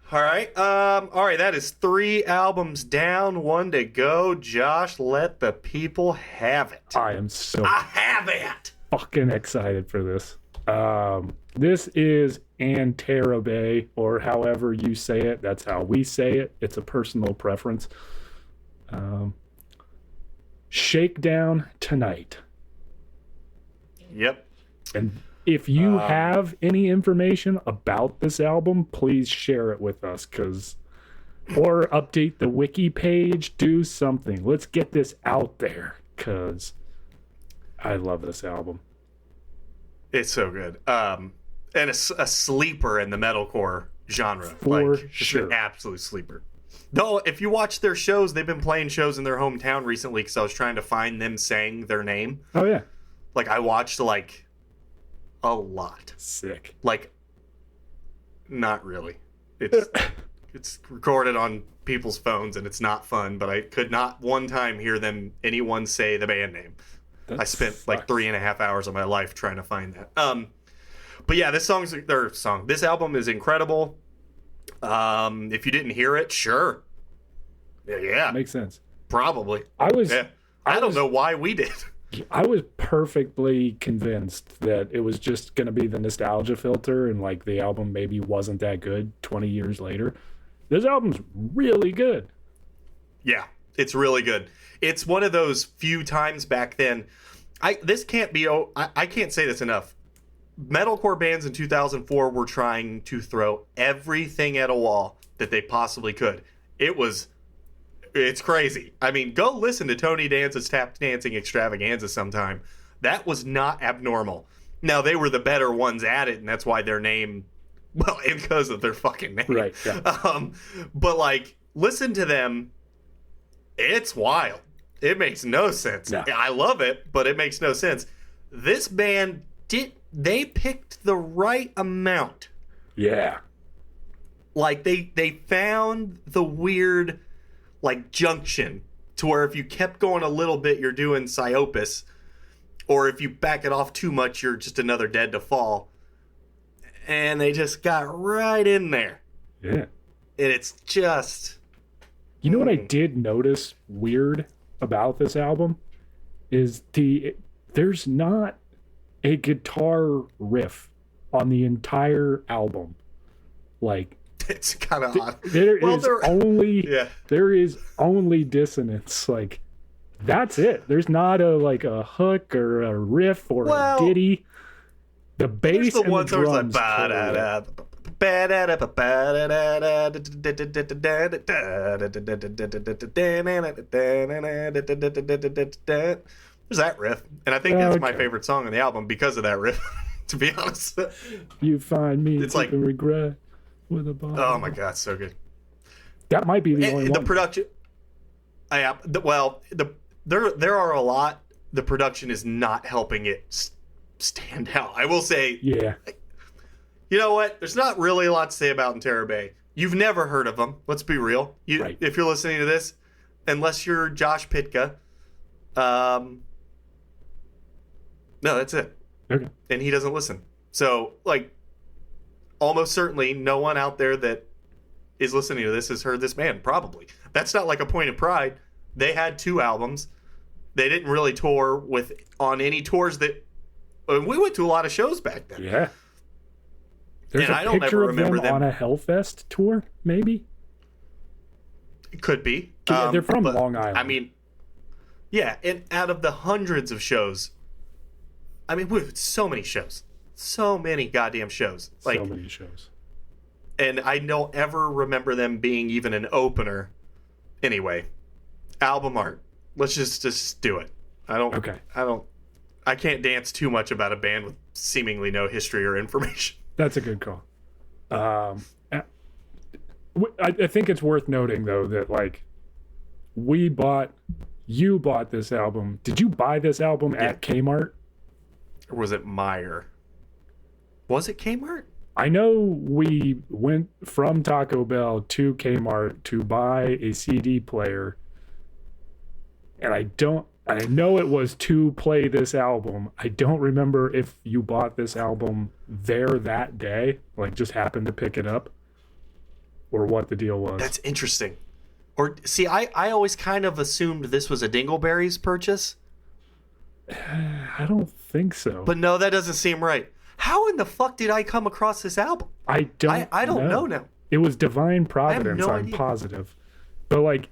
All right. That is 3 albums down, 1 to go. Josh, let the people have it. I am so I have it. fucking excited for this. This is Anterrabae, or however you say it. That's how we say it. It's a personal preference. Shakedown Tonight. Yep. And if you have any information about this album, please share it with us, or update the wiki page, do something. Let's get this out there, because I love this album. It's so good. And a sleeper in the metalcore genre. For Just sure. an absolute sleeper. Though, if you watch their shows, they've been playing shows in their hometown recently because I was trying to find them saying their name. Oh, yeah. I watched, a lot. Sick. Not really. It's recorded on people's phones, and it's not fun, but I could not one time hear anyone say the band name. I spent 3.5 hours of my life trying to find that. But yeah, this album is incredible. If you didn't hear it, sure. Yeah. Makes sense. Probably. I don't know why we did. I was perfectly convinced that it was just going to be the nostalgia filter, and the album maybe wasn't that good 20 years later. This album's really good. Yeah, it's really good. It's one of those few times back then. I can't say this enough. Metalcore bands in 2004 were trying to throw everything at a wall that they possibly could. It's crazy. I mean, go listen to Tony Danza's Tap Dancing Extravaganza sometime. That was not abnormal. Now, they were the better ones at it, and that's why their name, because of their fucking name. Right, yeah. But, listen to them. It's wild. It makes no sense. No. I love it, but it makes no sense. This band, they picked the right amount. Yeah. They found the weird, junction to where if you kept going a little bit, you're doing Psyopus, or if you back it off too much, you're just another Dead to Fall. And they just got right in there. Yeah. And it's just... You know what I did notice weird about this album is there's not a guitar riff on the entire album. It's kind of odd. There is only dissonance. That's it. There's not a hook or a riff or a ditty. The bass the and ones the where drums. There's that riff, and I think that's my favorite song on the album because of that riff. To be honest, you find me. It's regret with a bottle. Oh my god, so good. That might be the only one. The production. There are a lot. The production is not helping it stand out. I will say. Yeah. You know what? There's not really a lot to say about Anterrabae. You've never heard of them. Let's be real. Right. If you're listening to this, unless you're Josh Pitka, no, that's it. Okay. And he doesn't listen. So, almost certainly no one out there that is listening to this has heard this band, probably. That's not a point of pride. They had 2 albums. They didn't really tour on any tours that... we went to a lot of shows back then. Yeah. There's And a I don't picture ever of remember them on a Hellfest tour, maybe? It could be. Yeah, they're from but, Long Island. I mean, yeah, and out of the hundreds of shows, I mean, we had so many shows. So many goddamn shows. Like, so many shows. And I don't ever remember them being even an opener. Anyway, album art. Let's just do it. I can't dance too much about a band with seemingly no history or information. That's a good call. I think it's worth noting, though, that, like, you bought this album. Did you buy this album at Kmart? Or was it Meijer? Was it Kmart? I know we went from Taco Bell to Kmart to buy a CD player. And I know it was to play this album. I don't remember if you bought this album there that day, like just happened to pick it up, or what the deal was. That's interesting. Or, see, I always kind of assumed this was a Dingleberries purchase. I don't think so. But no, that doesn't seem right. How in the fuck did I come across this album? I don't know now. It was Divine Providence, no I'm idea. positive. But, like,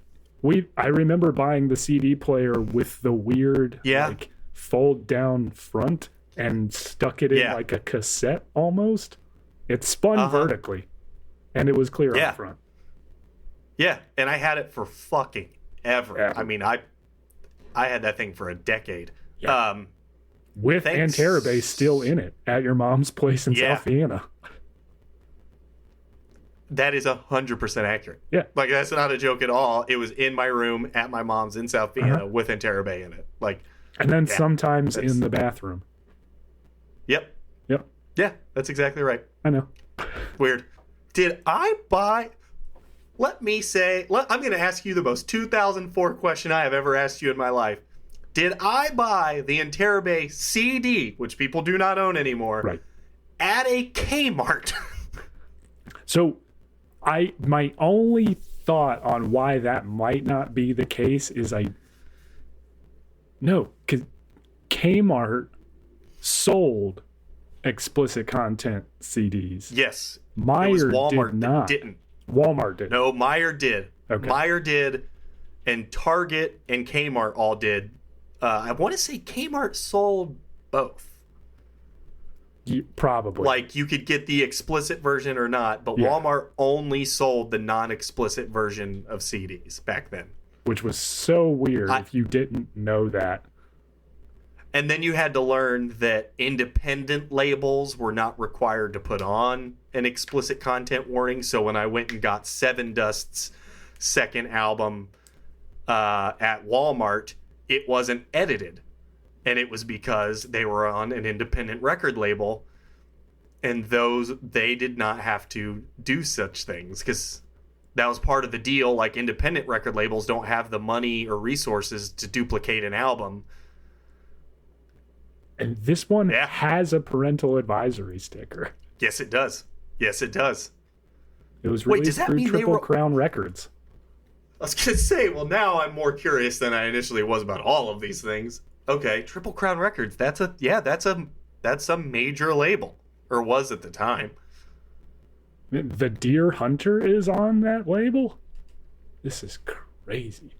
I remember buying the CD player with the weird, like, fold down front and stuck it in like a cassette almost. It spun vertically, and it was clear up front. Yeah, and I had it for fucking ever. Yeah. I mean, I had that thing for a decade. Yeah. With Anterrabae still in it at your mom's place in South Vienna. That is 100% accurate. Yeah. Like, that's not a joke at all. It was in my room at my mom's in South Vienna with Anterrabae in it. Like, and then sometimes in the bathroom. Yep. Yeah, that's exactly right. I know. Weird. Did I buy... Let me say... I'm going to ask you the most 2004 question I have ever asked you in my life. Did I buy the Anterrabae CD, which people do not own anymore, at a Kmart? So, my only thought on why that might not be the case is no, because Kmart sold explicit content CDs. Yes. Meijer Walmart did not. Didn't. Walmart did. No, Meijer did. Okay. Meijer did, and Target and Kmart all did. I want to say Kmart sold both. Probably. Like, you could get the explicit version or not, but Walmart only sold the non-explicit version of CDs back then. Which was so weird if you didn't know that. And then you had to learn that independent labels were not required to put on an explicit content warning. So when I went and got Seven Dust's second album at Walmart, it wasn't edited. And it was because they were on an independent record label, and they did not have to do such things because that was part of the deal. Like, independent record labels don't have the money or resources to duplicate an album. And this one has a parental advisory sticker. Yes, it does. Yes, it does. It was released through Triple Crown Records. I was going to say, well, now I'm more curious than I initially was about all of these things. Okay, Triple Crown Records. That's a major label, or was at the time. The Deer Hunter is on that label? This is crazy.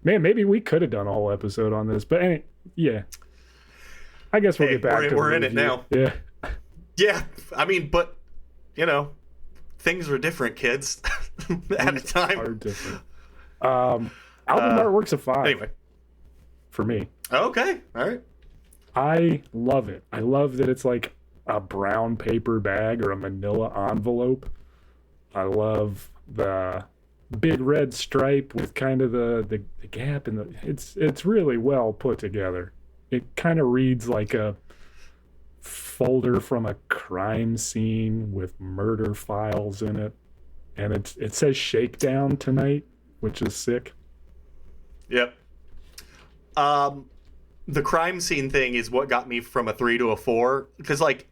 Man, maybe we could have done a whole episode on this, but I guess we'll get back to it. We're in it now. Yeah. Yeah, I mean, but, things were different, kids, at a time. Are different. Album artwork's a 5. Anyway. For me. Okay, all right. I love it. I love that it's like a brown paper bag or a manila envelope. I love the big red stripe with kind of the gap in the... It's really well put together. It kind of reads like a folder from a crime scene with murder files in it. And it says Shakedown Tonight, which is sick. Yep. The crime scene thing is what got me from a 3 to a 4, because, like,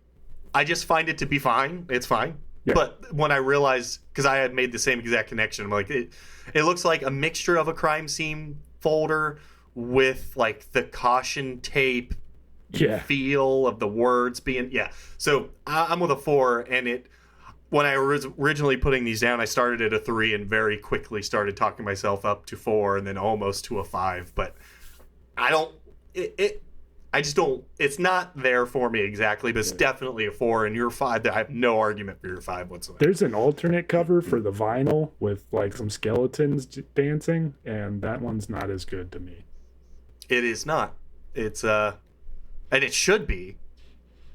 I just find it to be fine. It's fine. Yeah. But when I realized, because I had made the same exact connection, I'm like, it looks like a mixture of a crime scene folder with like the caution tape feel of the words being so I'm with a 4, and when I was originally putting these down, I started at a 3 and very quickly started talking myself up to 4 and then almost to a 5, but I just don't, it's not there for me exactly, but it's definitely a 4, and your 5, I have no argument for your 5 whatsoever. There's an alternate cover for the vinyl with like some skeletons dancing, and that one's not as good to me. It is not. It's and it should be.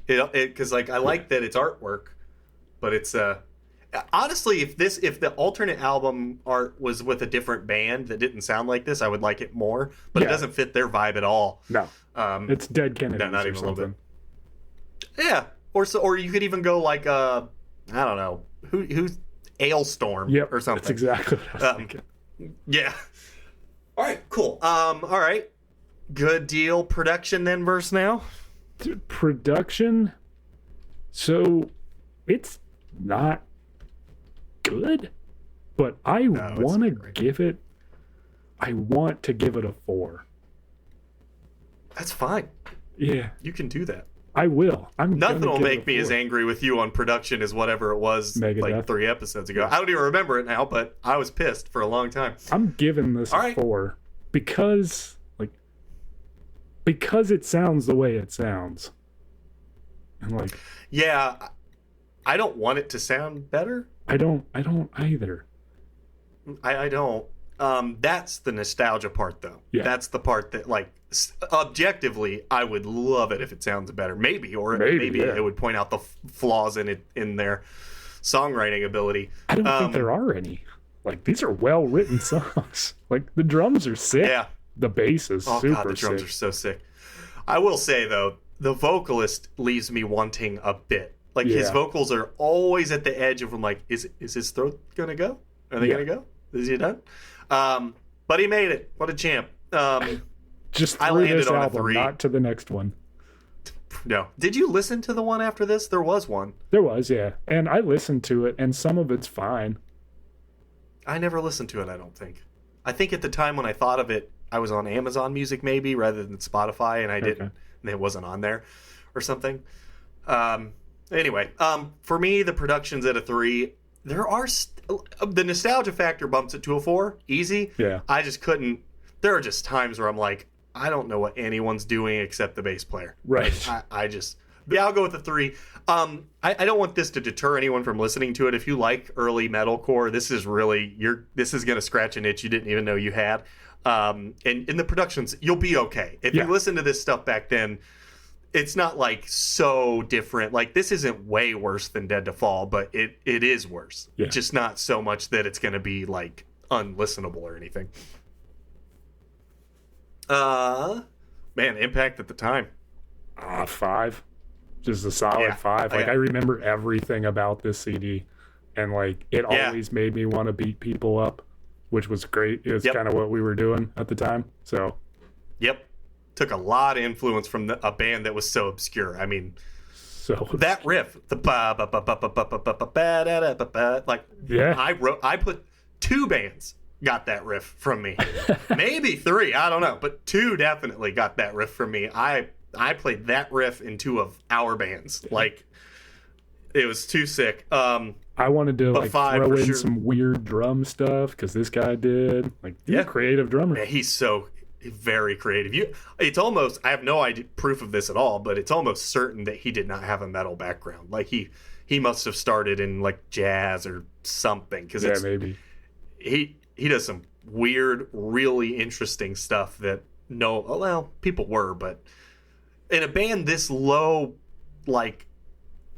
Because like I like that it's artwork, but it's honestly, if the alternate album art was with a different band that didn't sound like this, I would like it more. But it doesn't fit their vibe at all. No, it's Dead Kennedys. No, not or even something. a little bit. Yeah, or you could even go like I don't know who's Ailstorm or something. That's exactly what I was thinking. Yeah. All right. Cool. All right. Good deal. Production then versus now. Production. So it's not good, but I want to give it. I want to give it a 4. That's fine. Yeah, you can do that. I will. Nothing will make me as angry with you on production as whatever it was Megadeth. Like 3 episodes ago. I don't even remember it now, but I was pissed for a long time. I'm giving this a 4 because it sounds the way it sounds. And like, yeah, I don't want it to sound better. I don't either. I don't. That's the nostalgia part, though. Yeah. That's the part that, like, objectively, I would love it if it sounds better. Maybe it would point out the flaws in their songwriting ability. I don't think there are any. Like, these are well-written songs. Like, the drums are sick. Yeah. The bass is super sick. God, the drums are so sick. I will say, though, the vocalist leaves me wanting a bit. Like, his vocals are always at the edge of, I'm like, is his throat going to go? Are they going to go? Is he done? But he made it. What a champ. Just I through landed this on album, a 3. not to the next one. No. Did you listen to the one after this? There was one. There was, yeah. And I listened to it, and some of it's fine. I never listened to it, I don't think. I think at the time when I thought of it, I was on Amazon Music maybe rather than Spotify, and I didn't. And it wasn't on there or something. Anyway, for me, the production's at a 3. There are the nostalgia factor bumps it to a 4, easy. Yeah. I just couldn't. There are just times where I'm like, I don't know what anyone's doing except the bass player. Right. I'll go with a 3. I don't want this to deter anyone from listening to it. If you like early metalcore, this is going to scratch an itch you didn't even know you had. And in the productions, you'll be okay. If you listen to this stuff back then, it's not like so different. Like, this isn't way worse than Dead to Fall, but it is worse. Yeah. Just not so much that it's going to be like unlistenable or anything. Man, impact at the time. 5. Just a solid 5. Like, I remember everything about this CD, and like it always made me want to beat people up, which was great. It was kind of what we were doing at the time. So took a lot of influence from a band that was so obscure. I mean, so that riff, the I put 2 bands got that riff from me. Maybe 3, I don't know, but 2 definitely got that riff from me. I played that riff in 2 of our bands. Like, it was too sick. I wanted to like throw in sure. some weird drum stuff because this guy did. Like, he's a creative drummer. Yeah, he's so very creative. It's almost, I have no idea proof of this at all, but it's almost certain that he did not have a metal background. Like, he must have started in like jazz or something. Because maybe he does some weird, really interesting stuff that people were, but in a band this low, like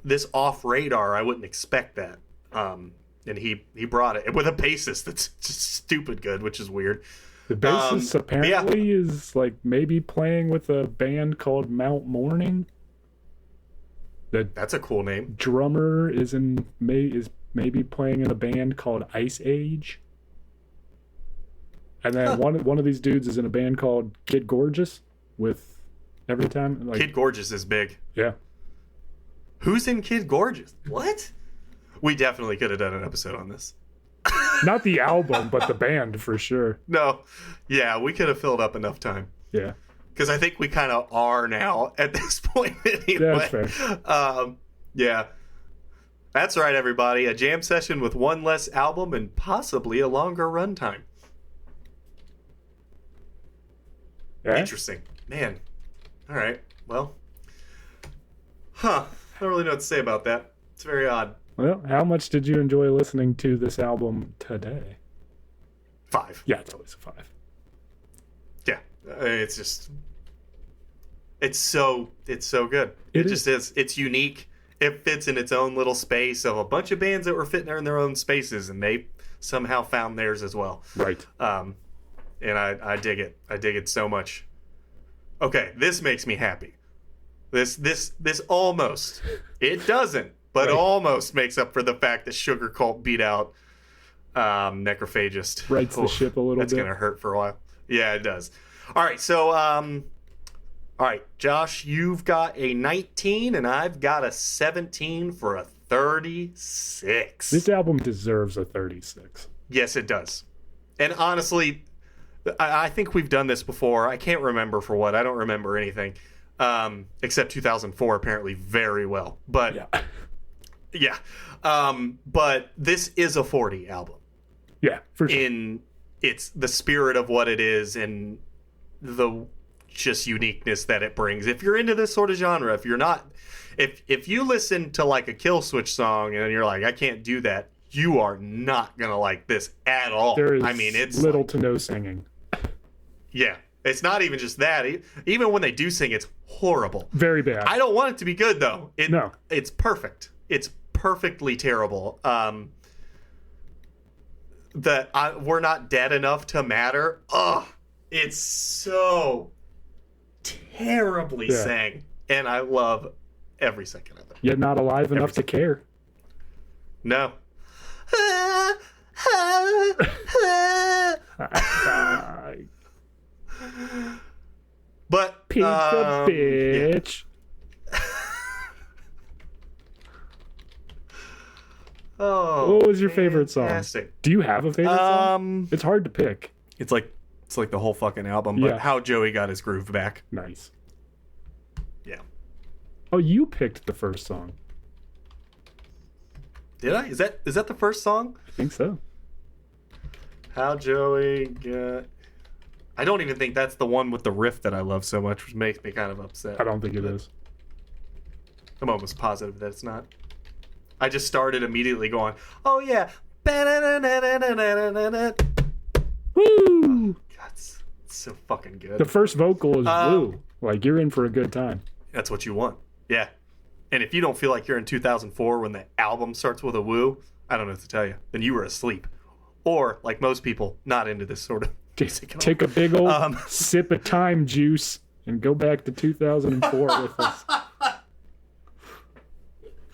this off radar, I wouldn't expect that. And he brought it with a bassist that's just stupid good, which is weird. The bassist apparently is like maybe playing with a band called Mount Morning. That's a cool name. Drummer is maybe playing in a band called Ice Age. And then one of these dudes is in a band called Kid Gorgeous with every time. Like, Kid Gorgeous is big. Yeah. Who's in Kid Gorgeous? What? We definitely could have done an episode on this. Not the album, but the band for sure. No. Yeah, we could have filled up enough time. Yeah. Because I think we kind of are now at this point anyway. That's fair. Yeah. That's right, everybody. A jam session with one less album and possibly a longer runtime. Yeah. Interesting. Man. All right. Well. I don't really know what to say about that. It's very odd. Well, how much did you enjoy listening to this album today? 5. Yeah, it's always a 5. Yeah. It's just... It's so good. It just is. It's unique. It fits in its own little space of a bunch of bands that were fitting there in their own spaces, and they somehow found theirs as well. Right. And I dig it. I dig it so much. Okay, this makes me happy. This almost, it doesn't, but right. almost makes up for the fact that Sugarcult beat out Necrophagist. Rights the ship a little that's bit. That's gonna hurt for a while. Yeah, it does. All right, so all right, Josh, you've got a 19 and I've got a 17 for a 36. This album deserves a 36. Yes, it does. And honestly, I think we've done this before. I can't remember for what. I don't remember anything. Except 2004 apparently very well. But yeah. But this is a 40 album. Yeah, for sure. In it's the spirit of what it is and the just uniqueness that it brings. If you're into this sort of genre, if you're not, if you listen to like a Kill Switch song and you're like, I can't do that, you are not gonna like this at all. There is it's little to no singing. Yeah. It's not even just that. Even when they do sing, it's horrible. Very bad. I don't want it to be good, though. No. It's perfect. It's perfectly terrible. We're not dead enough to matter. Ugh. It's so terribly sang. And I love every second of it. Yet not alive enough to care. No. But pizza bitch. Yeah. Oh, what was your favorite song? Do you have a favorite song? It's hard to pick. It's like the whole fucking album, but How Joey Got His Groove Back. Nice. Yeah. Oh, you picked the first song. Did I? Is that the first song? I think so. How Joey Got... I don't even think that's the one with the riff that I love so much, which makes me kind of upset. I don't think it is. I'm almost positive that it's not. I just started immediately going, oh yeah. Woo! God, it's so fucking good. The first vocal is woo. Like, you're in for a good time. That's what you want. Yeah. And if you don't feel like you're in 2004 when the album starts with a woo, I don't know what to tell you. Then you were asleep. Or, like most people, not into this sort of music. Take a big old sip of time juice and go back to 2004 with us.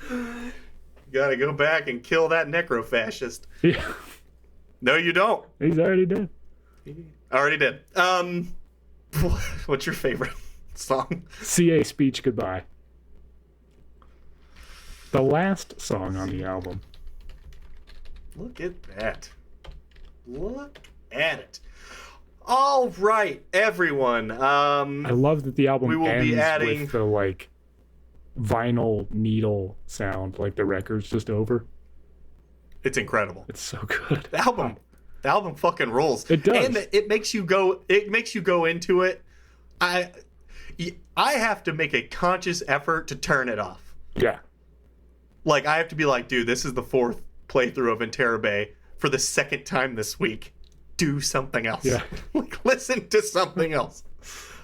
You gotta go back and kill that necrophagist. Yeah. No, you don't. He's already dead. I already did. What's your favorite song? CA Speech Goodbye. The last song on the album. Look at that. Look at it. All right, everyone. I love that the album ends with the like vinyl needle sound, like the record's just over. It's incredible. It's so good. The album fucking rules. It does. And it makes you go into it. I have to make a conscious effort to turn it off. Yeah. Like, I have to be like, dude, this is the 4th playthrough of Anterrabae for the 2nd time this week. Do something else. Yeah. Like, listen to something else.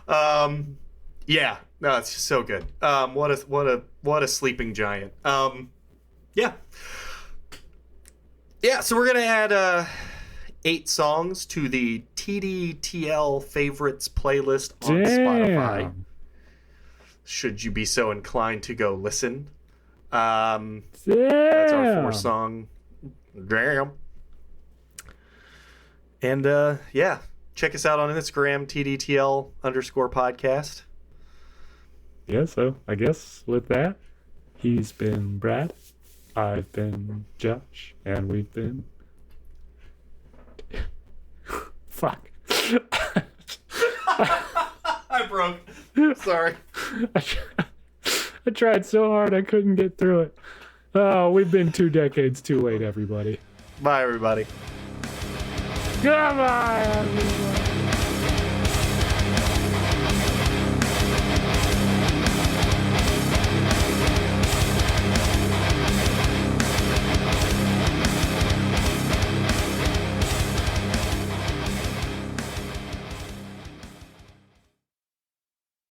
Yeah. No, it's just so good. What a sleeping giant. Yeah. Yeah, so we're gonna add 8 songs to the TDTL favorites playlist on Spotify. Should you be so inclined to go listen. That's our 4 song. Damn. And yeah, check us out on Instagram, TDTL_podcast. Yeah, so I guess with that, he's been Brad, I've been Josh, and we've been fuck. I broke. Sorry. I tried so hard I couldn't get through it. Oh, we've been 2 decades too late, everybody. Bye, everybody. Goodbye, everybody.